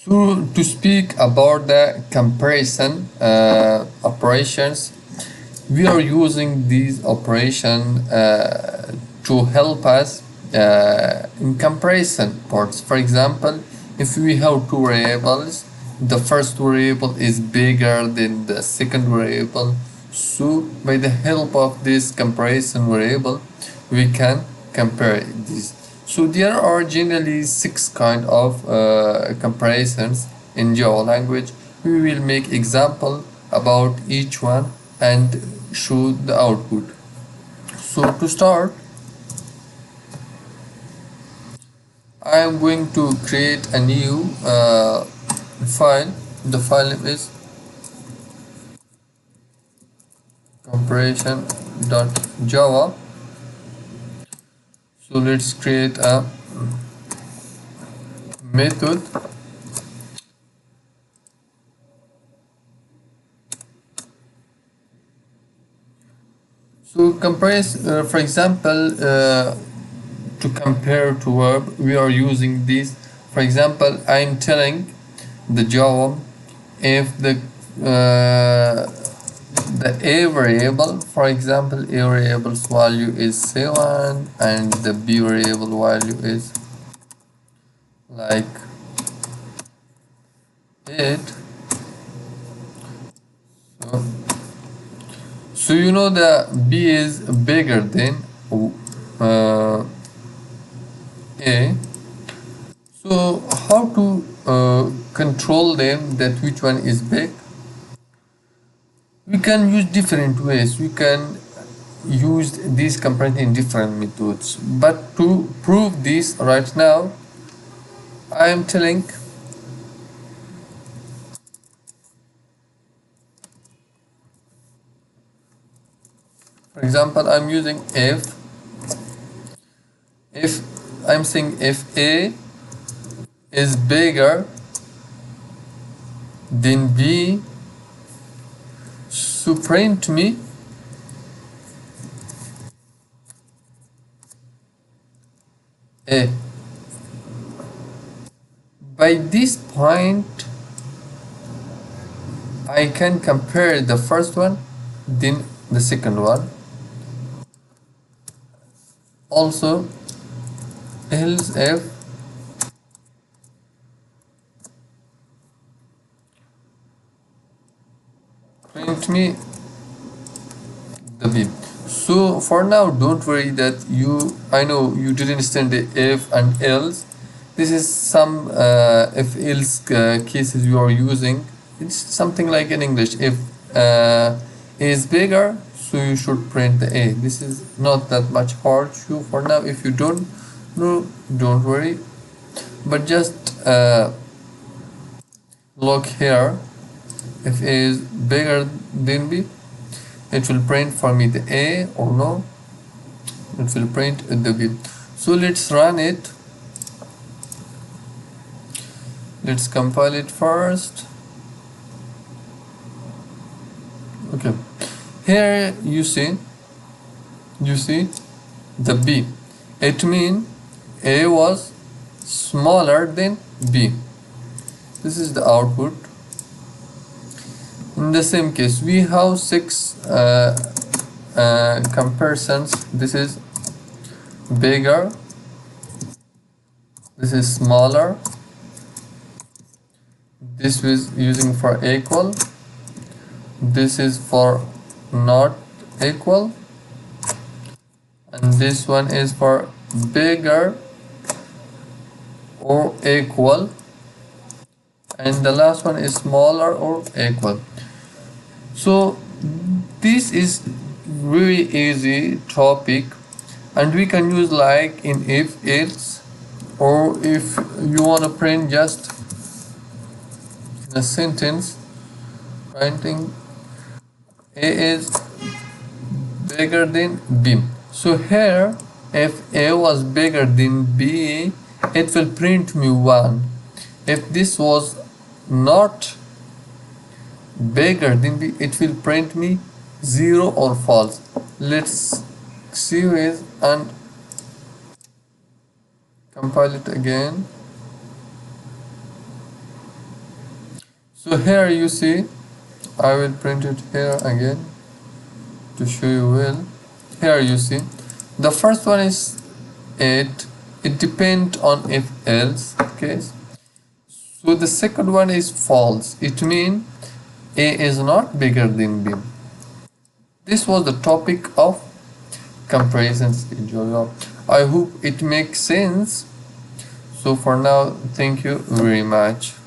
So to speak about the comparison operations, we are using these operation to help us in comparison parts. For example, if we have two variables, the first variable is bigger than the second variable. So by the help of this comparison variable, we can compare these. So there are generally six kind of comparisons in Java language. We will make example about each one and show the output. So to start, I am going to create a new file. The file name is comparison.java. So let's create a method. So compare, for example, to compare to verb, we are using this. For example, I am telling the Java if the A variable, for example, A variable's value is 7 and the B variable value is like 8. So you know the B is bigger than A. So how to control them, that which one is big? We can use different ways. We can use this comparison in different methods. But to prove this right now, I am telling for example, I'm using if I'm saying if A is bigger than B, so print me A. By this point, I can compare the first one, then the second one. Also, else if print me the B. So for now, don't worry that I know you didn't understand the if and else. This is some if else cases you are using. It's something like in English. If A is bigger, so you should print the A. This is not that much hard. So for now, if you don't know, don't worry. But just look here. If A is bigger than B, it will print for me the A, or no, it will print the B. So let's run it. Let's compile it first. Okay, here you see the B. It means A was smaller than B. This is the output. In the same case, we have six comparisons. This is bigger, this is smaller, this is using for equal, this is for not equal, and this one is for bigger or equal, and the last one is smaller or equal. So this is really easy topic, and we can use like in if else, or if you want to print just a sentence, printing A is bigger than B. So here, if A was bigger than B, it will print me 1. If this was not bigger than B, it will print me 0 or false. Let's see it and compile it again. So here you see, I will print it here again to show you well. Here you see, the first one is it depends on if else case. So the second one is false. It means A is not bigger than B. This was the topic of comparison schedule. I hope it makes sense. So for now, thank you very much.